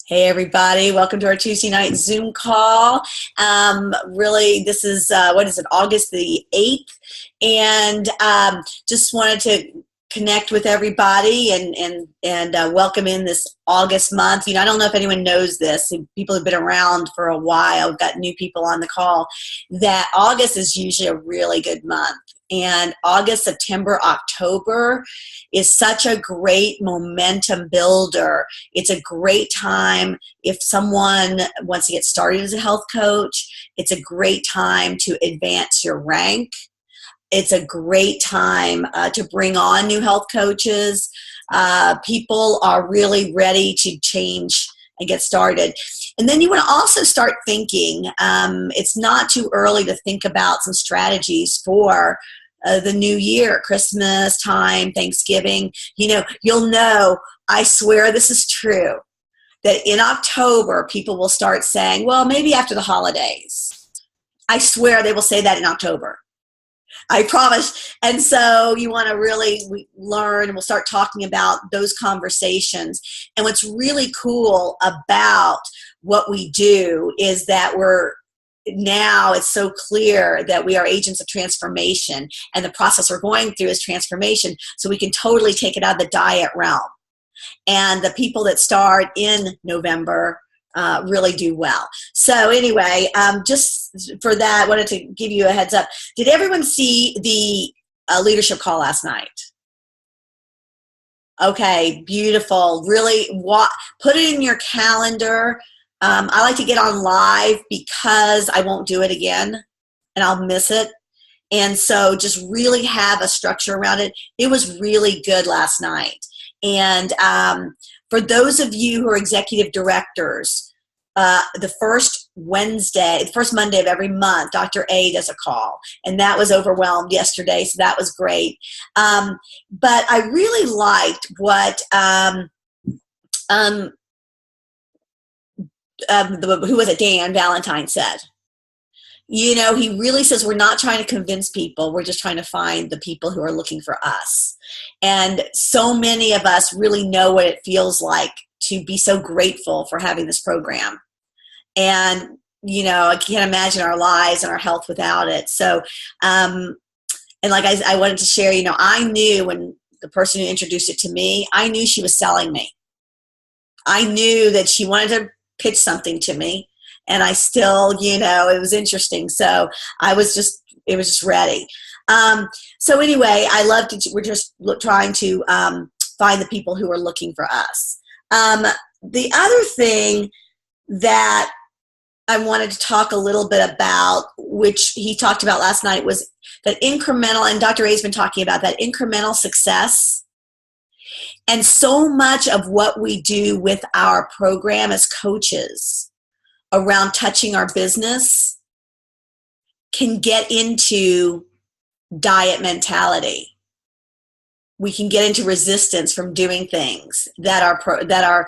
Hey everybody, welcome to our Tuesday night Zoom call. Really, this is, what is it, August the 8th, and just wanted to connect with everybody and welcome in this August month. I don't know if anyone knows this. People have been around for a while. We've got new people on the call, that August is usually a really good month. And August, September, October is such a great momentum builder. It's a great time if someone wants to get started as a health coach. It's a great time to advance your rank. It's a great time to bring on new health coaches. People are really ready to change and get started. And then you want to also start thinking, it's not too early to think about some strategies for the new year, Christmas time, Thanksgiving. You'll know, I swear this is true, that in October, people will start saying, well, maybe after the holidays. I swear they will say that in October. I promise. And so you want to really learn, and we'll start talking about those conversations. And what's really cool about what we do is that now it's so clear that we are agents of transformation, and the process we're going through is transformation. So we can totally take it out of the diet realm. And the people that start in November really do well. So anyway, just for that, I wanted to give you a heads up. Did everyone see the leadership call last night? Okay, beautiful. Really, put it in your calendar. I like to get on live because I won't do it again and I'll miss it. And so just really have a structure around it. It was really good last night. And for those of you who are executive directors, the first Monday of every month, Dr. A does a call, and that was overwhelmed yesterday, so that was great. But I really liked what who was it? Dan Valentine said. He really says, we're not trying to convince people. We're just trying to find the people who are looking for us. And so many of us really know what it feels like to be so grateful for having this program. And, I can't imagine our lives and our health without it. So, and like I wanted to share, I knew when the person who introduced it to me, I knew she was selling me. I knew that she wanted to pitch something to me. And I still, it was interesting. So it was just ready. So anyway, we're just trying to find the people who are looking for us. The other thing that I wanted to talk a little bit about, which he talked about last night, was that incremental, and Dr. A's been talking about that incremental success. And so much of what we do with our program as coaches around touching our business can get into diet mentality. We can get into resistance from doing things that our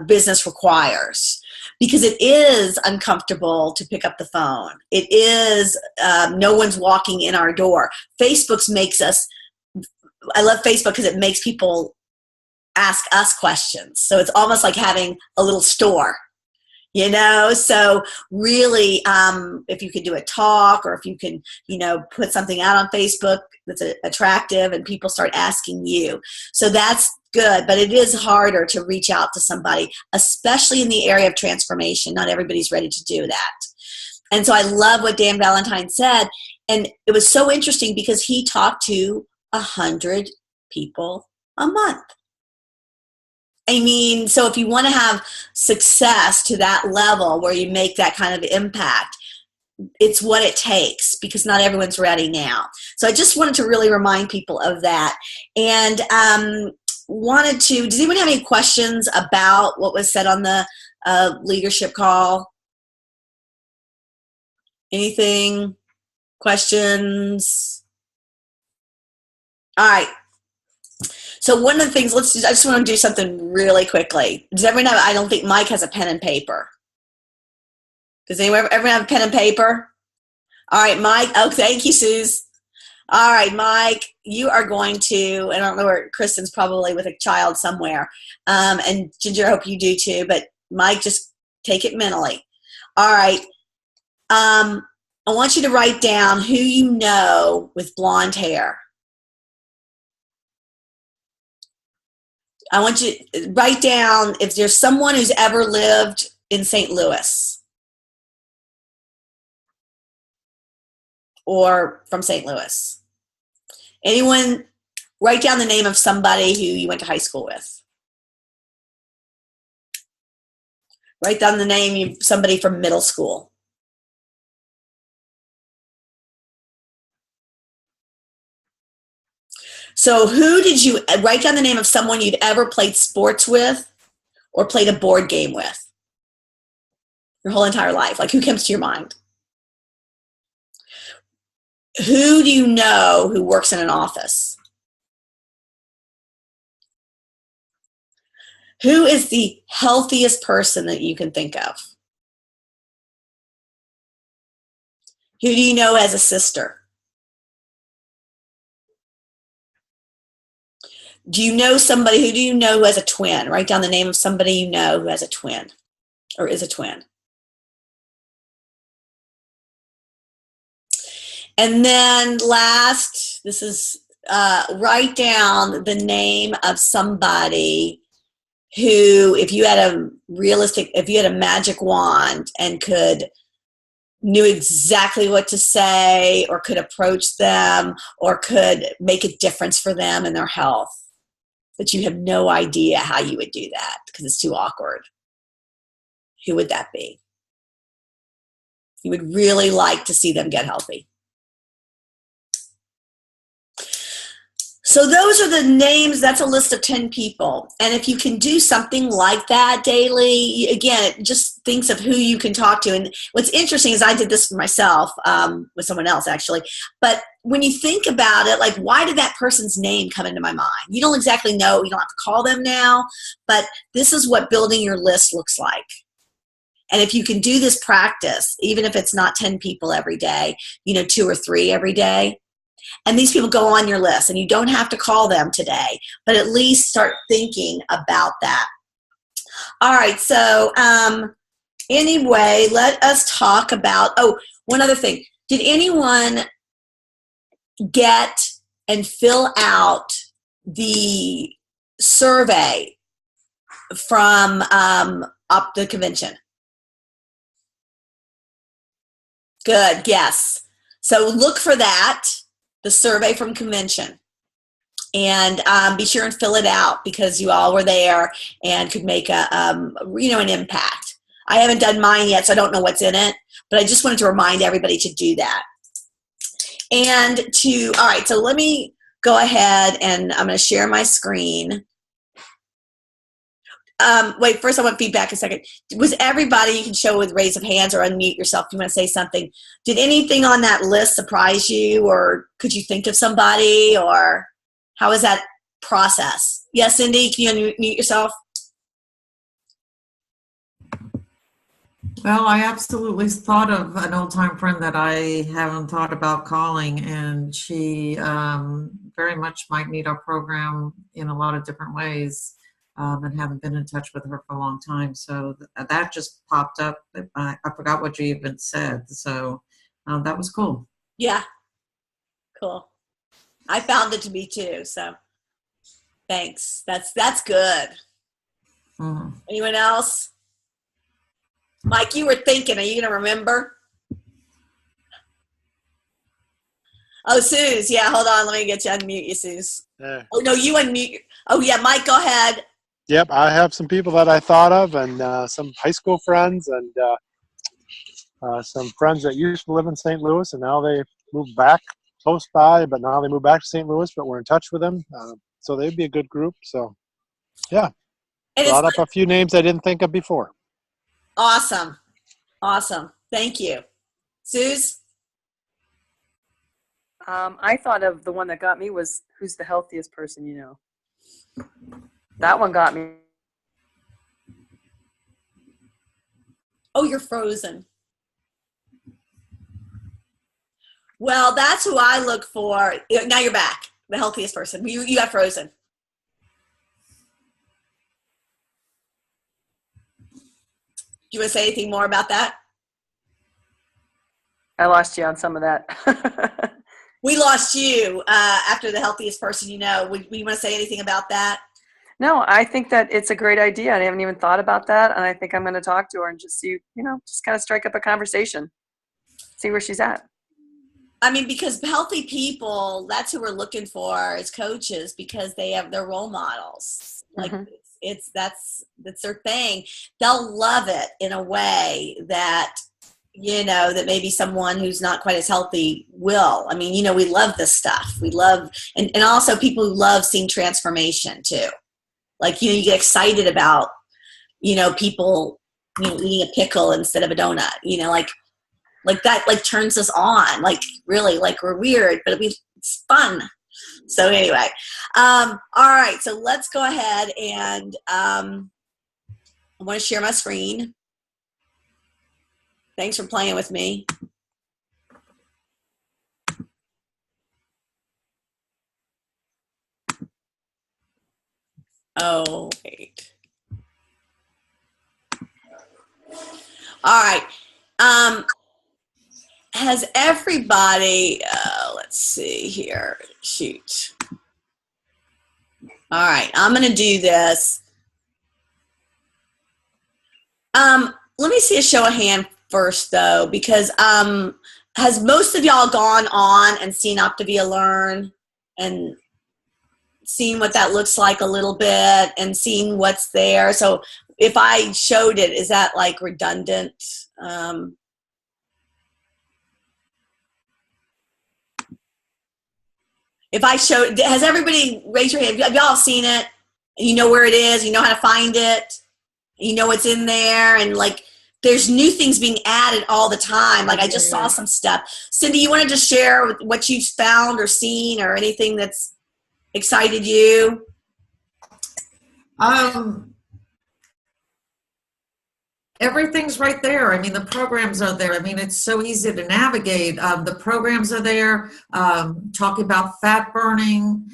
business requires, because it is uncomfortable to pick up the phone. It is no one's walking in our door. I love Facebook because it makes people ask us questions. So it's almost like having a little store. So really, if you can do a talk, or if you can, put something out on Facebook that's attractive and people start asking you. So that's good, but it is harder to reach out to somebody, especially in the area of transformation. Not everybody's ready to do that. And so I love what Dan Valentine said. And it was so interesting because he talked to 100 people a month. So if you want to have success to that level where you make that kind of impact, it's what it takes, because not everyone's ready now. So I just wanted to really remind people of that. And does anyone have any questions about what was said on the leadership call? Anything? Questions? All right. So one of the things, I just want to do something really quickly. Does everyone have, I don't think Mike has a pen and paper. Does everyone have a pen and paper? All right, Mike. Oh, thank you, Suze. All right, Mike, you are going to, and I don't know where, Kristen's probably with a child somewhere. And Ginger, I hope you do too, but Mike, just take it mentally. All right. I want you to write down who you know with blonde hair. I want you to write down if there's someone who's ever lived in St. Louis or from St. Of anyone. Write down the name of somebody who you went to high school with. Write down the name of somebody from middle school. So who did you write down the name of someone you'd ever played sports with or played a board game with your whole entire life? Like, who comes to your mind? Who do you know who works in an office? Who is the healthiest person that you can think of? Who do you know has a sister? Do you know somebody, who do you know who has a twin? Write down the name of somebody you know who has a twin or is a twin. And then last, this is, write down the name of somebody who, if you had a magic wand and knew exactly what to say or could approach them or could make a difference for them in their health, but you have no idea how you would do that because it's too awkward. Who would that be? You would really like to see them get healthy. So those are the names. That's a list of 10 people. And if you can do something like that daily, again, it just thinks of who you can talk to. And what's interesting is I did this for myself with someone else, actually. But when you think about it, like, why did that person's name come into my mind? You don't exactly know. You don't have to call them now. But this is what building your list looks like. And if you can do this practice, even if it's not 10 people every day, 2 or 3 every day, and these people go on your list, and you don't have to call them today, but at least start thinking about that. All right, so anyway, let us talk about, one other thing. Did anyone get and fill out the survey from up the convention? Good, yes. So look for that. The survey from convention, and be sure and fill it out because you all were there and could make an impact. I haven't done mine yet, so I don't know what's in it, but I just wanted to remind everybody to do that. And all right, so let me go ahead and I'm going to share my screen. Wait, first I want feedback a second. Was everybody, you can show with raise of hands or unmute yourself if you want to say something. Did anything on that list surprise you, or could you think of somebody, or how was that process? Yes, Cindy, can you unmute yourself? Well, I absolutely thought of an old-time friend that I haven't thought about calling, and she very much might need our program in a lot of different ways. And haven't been in touch with her for a long time. So that just popped up. I forgot what you even said. So that was cool. Yeah, cool. I found it to be too. So thanks. That's good. Mm-hmm. Anyone else? Mike, you were thinking, are you going to remember? Oh, Suze. Yeah, hold on. Let me get you unmute you, Suze. Oh, no, you unmute. Oh, yeah, Mike, go ahead. Yep, I have some people that I thought of, and some high school friends, and some friends that used to live in St. Louis, and now they moved back close by, but now they moved back to St. Louis, but we're in touch with them. So they'd be a good group. So, yeah, brought up a few names I didn't think of before. Awesome. Awesome. Thank you. Suze? I thought of the one that got me was who's the healthiest person you know. That one got me. Oh, you're frozen. Well, that's who I look for. Now you're back. The healthiest person. You got frozen. you want to say anything more about that? I lost you on some of that. We lost you after the healthiest person you know. Would you want to say anything about that? No, I think that it's a great idea. I haven't even thought about that, and I think I'm going to talk to her and just see, just kind of strike up a conversation, see where she's at. I mean, because healthy people, that's who we're looking for as coaches, because they have their role models. Like that's their thing. They'll love it in a way that, that maybe someone who's not quite as healthy will. I mean, we love this stuff. We love, and also people who love seeing transformation too. Like, you get excited about, people, eating a pickle instead of a donut, like that, like turns us on, like really, like we're weird, but it's fun. So anyway, all right, so let's go ahead and I want to share my screen. Thanks for playing with me. Oh, wait. All right. Has everybody, let's see here. Shoot. All right, I'm going to do this. Let me see a show of hand first, though, because has most of y'all gone on and seen Optavia Learn and seen what that looks like a little bit and seen what's there? So if I showed it, is that like redundant? If I showed, has everybody raised your hand? Have y'all seen it? You know where it is? You know how to find it? You know what's in there? And like, there's new things being added all the time. Like I just saw some stuff. Cindy, you want to just share what you've found or seen or anything that's excited you? Everything's right there. I mean, the programs are there. I mean, it's so easy to navigate. The programs are there. Talking about fat burning.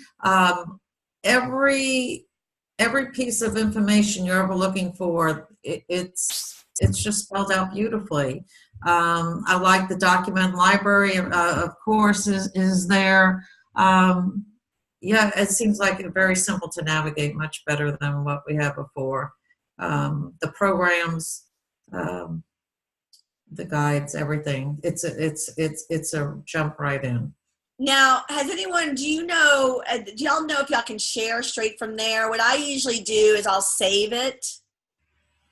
Every piece of information you're ever looking for, it's just spelled out beautifully. I like the document library, of course, is there. Yeah, it seems like very simple to navigate, much better than what we had before. The programs, the guides, everything. It's a jump right in. Now, has anyone, do y'all know if y'all can share straight from there? What I usually do is I'll save it,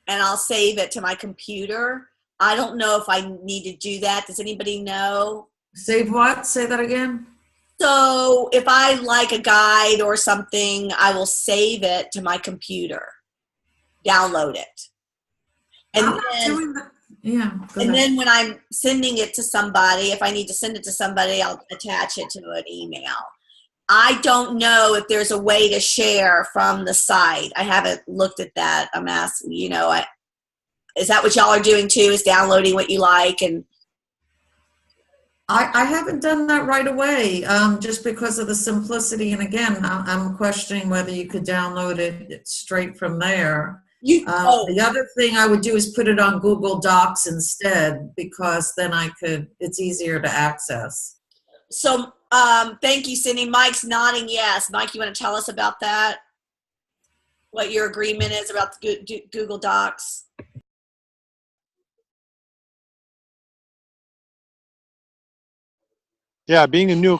and I'll save it to my computer. I don't know if I need to do that. Does anybody know? Save what? Say that again. So if I like a guide or something, I will save it to my computer, download it. And then when I'm sending it to somebody, if I need to send it to somebody, I'll attach it to an email. I don't know if there's a way to share from the site. I haven't looked at that. I'm asking, is that what y'all are doing too, is downloading what you like? And I haven't done that right away, just because of the simplicity. And again, I'm questioning whether you could download it straight from there. The other thing I would do is put it on Google Docs instead, because then it's easier to access. So thank you, Cindy. Mike's nodding yes. Mike, you want to tell us about that? What your agreement is about the Google Docs? Yeah, being a new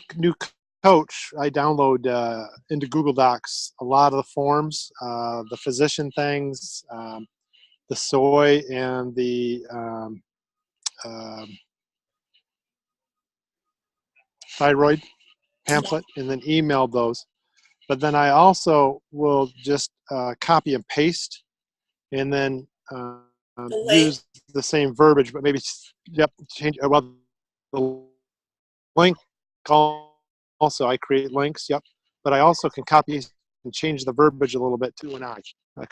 coach, I download into Google Docs a lot of the forms, the physician things, the soy and the thyroid pamphlet, and then email those. But then I also will just copy and paste, and then use the same verbiage, but maybe change. Well, the link also, I create links. But I also can copy and change the verbiage a little bit too, and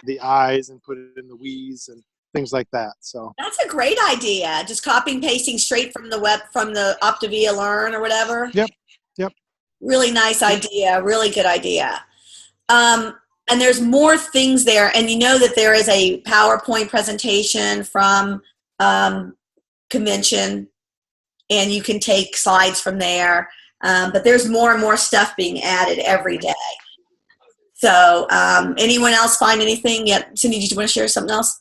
the eyes, and put it in the we's and things like that. So that's a great idea. Just copying and pasting straight from the web, from the Optavia Learn or whatever. Yep. Really nice idea. Really good idea. And there's more things there. And you know that there is a PowerPoint presentation from convention, and you can take slides from there. But there's more and more stuff being added every day. So anyone else find anything yet? Cindy, did you want to share something else?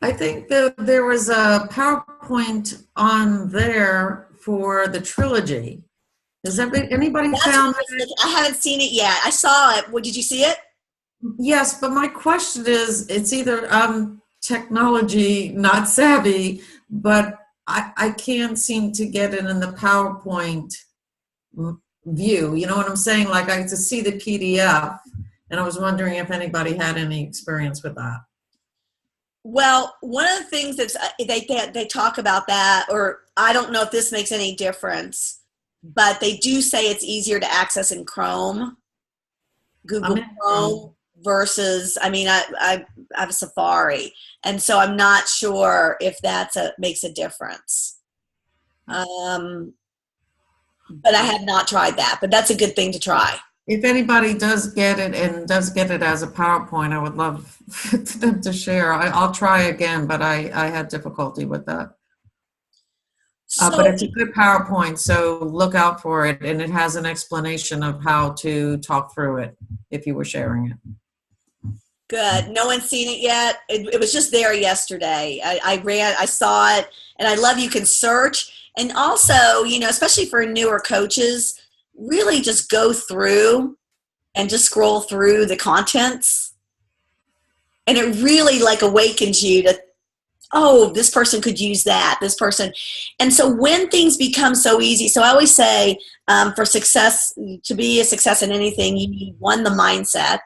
I think that there was a PowerPoint on there for the trilogy. Has anybody found it? I haven't seen it yet. I saw it. Did you see it? Yes, but my question is, it's either technology not savvy, but I can't seem to get it in the PowerPoint view. You know what I'm saying? Like, I to see the PDF, and I was wondering if anybody had any experience with that. Well, one of the things that's they talk about that, or I don't know if this makes any difference, but they do say it's easier to access in Chrome, Google Chrome versus, I have a Safari, and so I'm not sure if that's makes a difference. But I have not tried that, but that's a good thing to try. If anybody does get it and does get it as a PowerPoint, I would love them to share. I'll try again, but I had difficulty with that. But it's a good PowerPoint, so look out for it. And it has an explanation of how to talk through it if you were sharing it. Good. No one's seen it yet. It was just there yesterday. I saw it, and I love you can search. And also, especially for newer coaches, really just go through and just scroll through the contents. And it really awakens you to, oh, this person could use that, this person. And so when things become so easy, so I always say for success, to be a success in anything, you need 1, the mindset,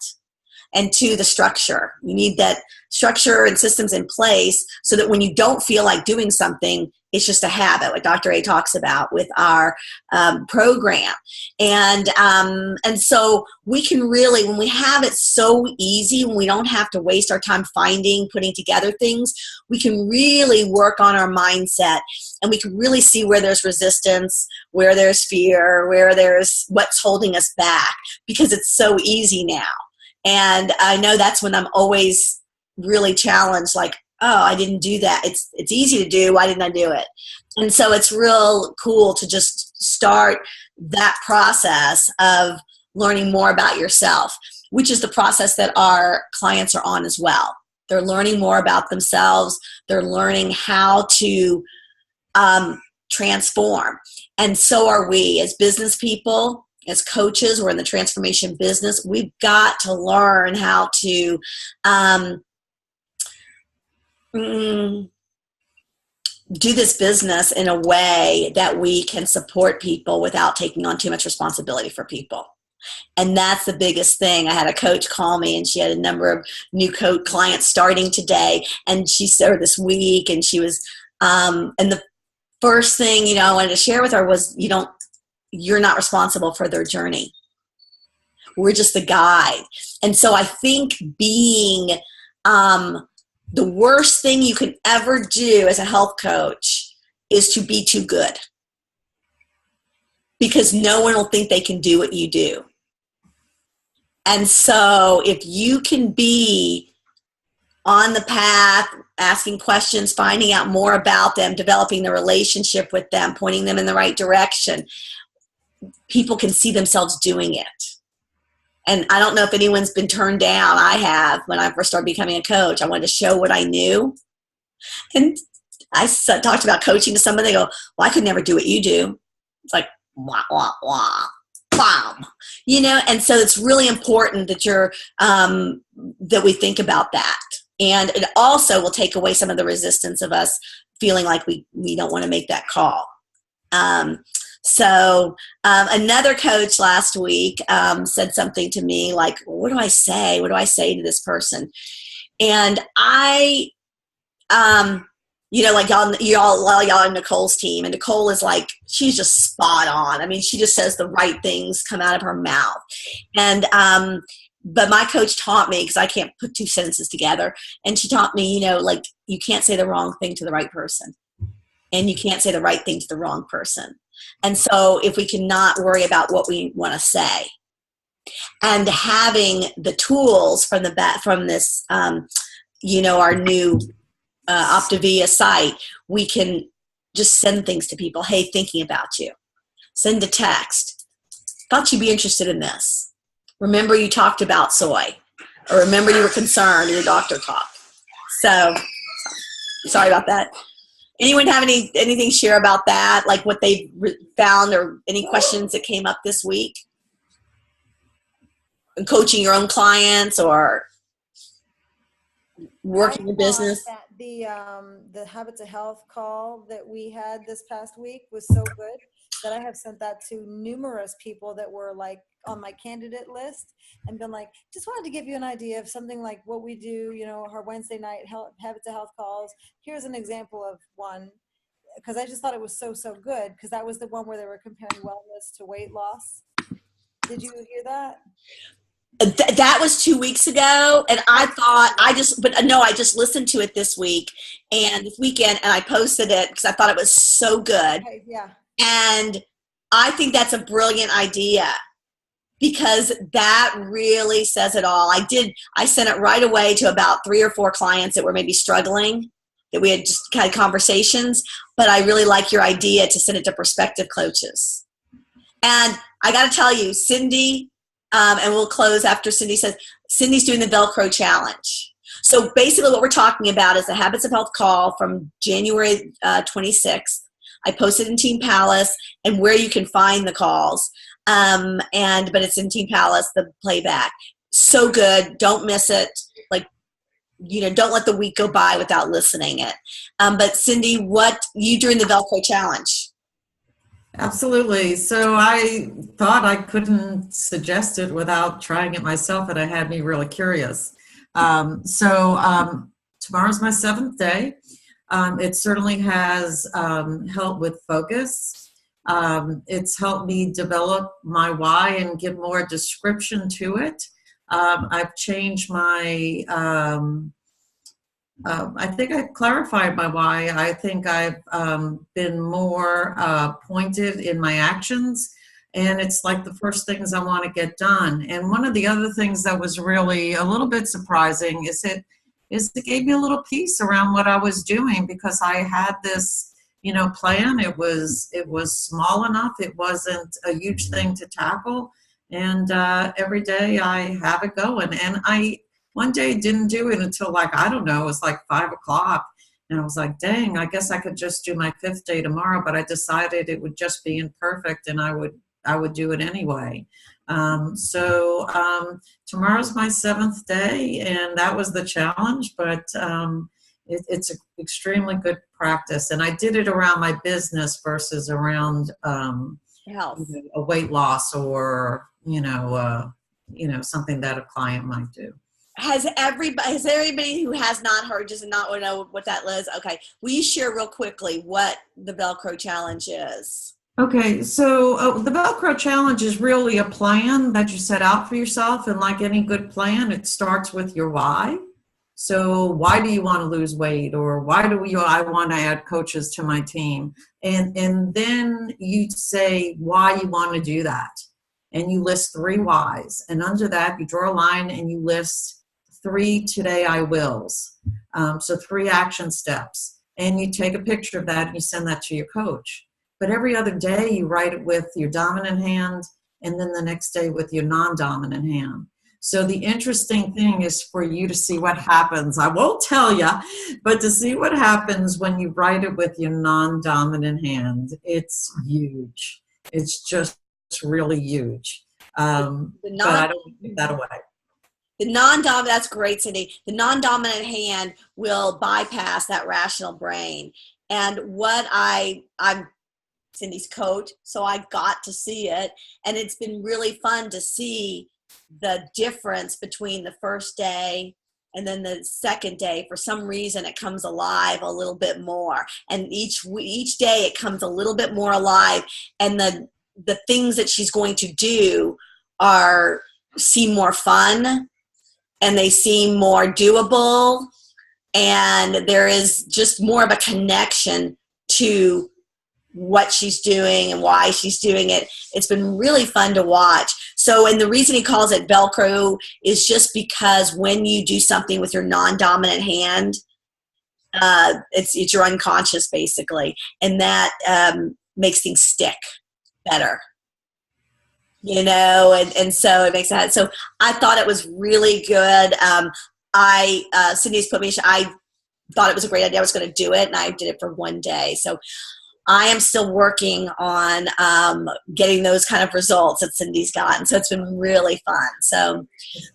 and 2, the structure. You need that structure and systems in place so that when you don't feel like doing something, it's just a habit, like Dr. A talks about with our program. And so we can really, when we have it so easy, when we don't have to waste our time putting together things, we can really work on our mindset, and we can really see where there's resistance, where there's fear, where there's what's holding us back, because it's so easy now. And I know that's when I'm always really challenged, like, oh, I didn't do that. It's easy to do. Why didn't I do it? And so it's real cool to just start that process of learning more about yourself, which is the process that our clients are on as well. They're learning more about themselves. They're learning how to transform. And so are we as business people, as coaches. We're in the transformation business. We've got to learn how to do this business in a way that we can support people without taking on too much responsibility for people. And that's the biggest thing. I had a coach call me, and she had a number of new clients starting today, and she started this week, and she was and the first thing I wanted to share with her was you're not responsible for their journey. We're just the guide. And so I think being the worst thing you can ever do as a health coach is to be too good, because no one will think they can do what you do. And so if you can be on the path, asking questions, finding out more about them, developing the relationship with them, pointing them in the right direction, people can see themselves doing it. And I don't know if anyone's been turned down. I have. When I first started becoming a coach, I wanted to show what I knew. And I talked about coaching to somebody. They go, well, I could never do what you do. It's like, wah, wah, wah, bam. And so it's really important that that we think about that. And it also will take away some of the resistance of us feeling like we don't want to make that call. So another coach last week said something to me like, what do I say? What do I say to this person? And I, like y'all in Nicole's team, and Nicole is like, she's just spot on. I mean, she just says the right things come out of her mouth. And but my coach taught me, because I can't put 2 sentences together, and she taught me, you can't say the wrong thing to the right person, and you can't say the right thing to the wrong person. And so if we cannot worry about what we want to say, and having the tools from from this, our new Optavia site, we can just send things to people. Hey, thinking about you. Send a text. Thought you'd be interested in this. Remember you talked about soy, or remember you were concerned in your doctor talk. So, sorry about that. Anyone have anything to share about that, like what they found, or any questions that came up this week? And coaching your own clients or working your business? That the Habits of Health call that we had this past week was so good that I have sent that to numerous people that were like on my candidate list and been like, just wanted to give you an idea of something like what we do, our Wednesday night Habits of Health calls. Here's an example of one, because I just thought it was so good, because that was the one where they were comparing wellness to weight loss. Did you hear that? That was 2 weeks ago, and I thought I just listened to it this week and this weekend, and I posted it because I thought it was so good. Okay, yeah. And I think that's a brilliant idea, because that really says it all. I sent it right away to about 3 or 4 clients that were maybe struggling, that we had just had conversations, but I really like your idea to send it to prospective coaches. And I got to tell you, Cindy, and we'll close after Cindy says, Cindy's doing the Velcro challenge. So basically what we're talking about is the Habits of Health call from January 26th. I posted in Team Palace and where you can find the calls. But it's in Team Palace, the playback. So good. Don't miss it. Don't let the week go by without listening it. But Cindy, what you doing the Velcro challenge? Absolutely. So I thought I couldn't suggest it without trying it myself, and it had me really curious. Tomorrow's my 7th day. It certainly has helped with focus. It's helped me develop my why and give more description to it. I've changed my I think I've clarified my why. I think I've been more pointed in my actions, and it's like the first things I want to get done. And one of the other things that was really a little bit surprising is it gave me a little peace around what I was doing, because I had this plan. It was small enough. It wasn't a huge thing to tackle, and every day I have it going. And one day didn't do it until it was like 5 o'clock. And I was like, dang, I guess I could just do my 5th day tomorrow. But I decided it would just be imperfect, and I would do it anyway. Tomorrow's my 7th day, and that was the challenge. But it's an extremely good practice. And I did it around my business versus around Health. A weight loss or, something that a client might do. Has everybody who has not heard, just not know what that is? Okay. Will you share real quickly what the Velcro challenge is? Okay. So the Velcro challenge is really a plan that you set out for yourself. And like any good plan, it starts with your why. So why do you want to lose weight? Or why I want to add coaches to my team? And then you say why you want to do that. And you list 3 whys. And under that, you draw a line and you list 3 today I wills. So 3 action steps. And you take a picture of that and you send that to your coach. But every other day you write it with your dominant hand, and then the next day with your non-dominant hand. So the interesting thing is for you to see what happens. I won't tell you, but to see what happens when you write it with your non-dominant hand. It's huge. It's just really huge. But I don't give that away. The non-dominant, that's great, Cindy. The non-dominant hand will bypass that rational brain. And I'm Cindy's coach, so I got to see it. And it's been really fun to see the difference between the first day and then the second day. For some reason, it comes alive a little bit more. And each day it comes a little bit more alive. And the things that she's going to do seem more fun, and they seem more doable, and there is just more of a connection to what she's doing and why she's doing it. It's been really fun to watch. So, and the reason he calls it Velcro is just because when you do something with your non-dominant hand, it's your unconscious basically, and that makes things stick better. And so it makes that. So I thought it was really good. Cindy's put me. I thought it was a great idea. I was going to do it, and I did it for one day. So I am still working on getting those kind of results that Cindy's gotten. So it's been really fun. So,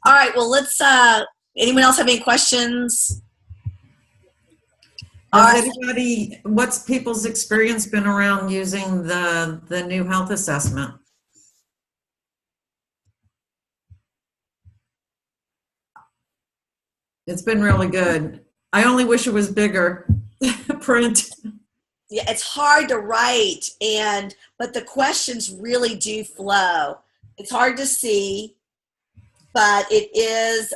all right. Well, let's. Anyone else have any questions? What's people's experience been around using the new health assessment? It's been really good. I only wish it was bigger print. Yeah, it's hard to write, but the questions really do flow. It's hard to see, but it is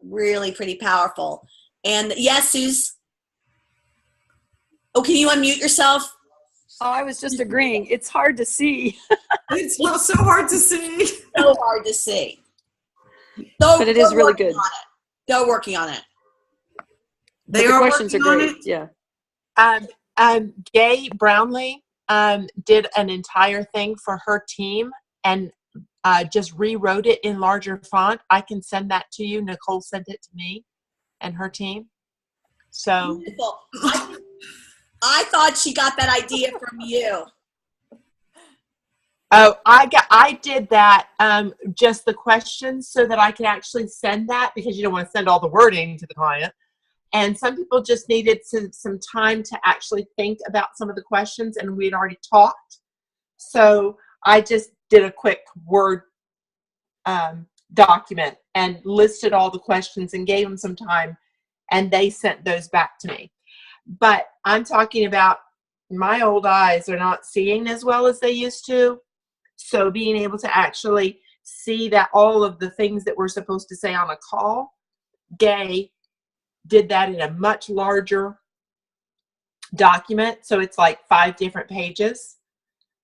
really pretty powerful. And yes, Suze. Oh, can you unmute yourself? Oh, I was just agreeing. It's hard to see. It's not so hard to see. So hard to see. But it is really good. They're working on it. They the are questions are working on great. it? Yeah. Gay Brownlee did an entire thing for her team and just rewrote it in larger font. I can send that to you. Nicole sent it to me and her team. So Beautiful. I thought she got that idea from you. oh, I did that just the questions so that I could actually send that, because you don't want to send all the wording to the client. And some people just needed some time to actually think about some of the questions, and we'd already talked. So I just did a quick Word document and listed all the questions and gave them some time, and they sent those back to me. But I'm talking about my old eyes are not seeing as well as they used to. So being able to actually see that all of the things that we're supposed to say on a call, Gay did that in a much larger document. So it's like 5 different pages,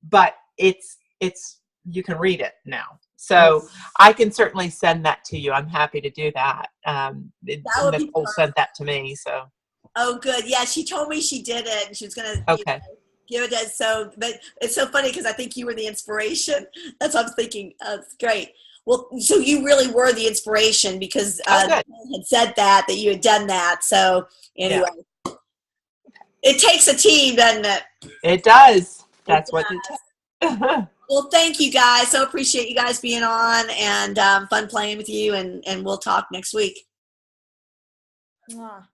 but it's you can read it now. So I can certainly send that to you. I'm happy to do that. Nicole sent that to me. So. Oh, good. Yeah, she told me she did it, and she was going to give it to us. So, but it's so funny because I think you were the inspiration. That's what I'm thinking. It's great. Well, so you really were the inspiration because had said that you had done that. So anyway, It takes a team, doesn't it? It does. That's what it does. Well, thank you guys. So appreciate you guys being on, and fun playing with you, and we'll talk next week. Mwah.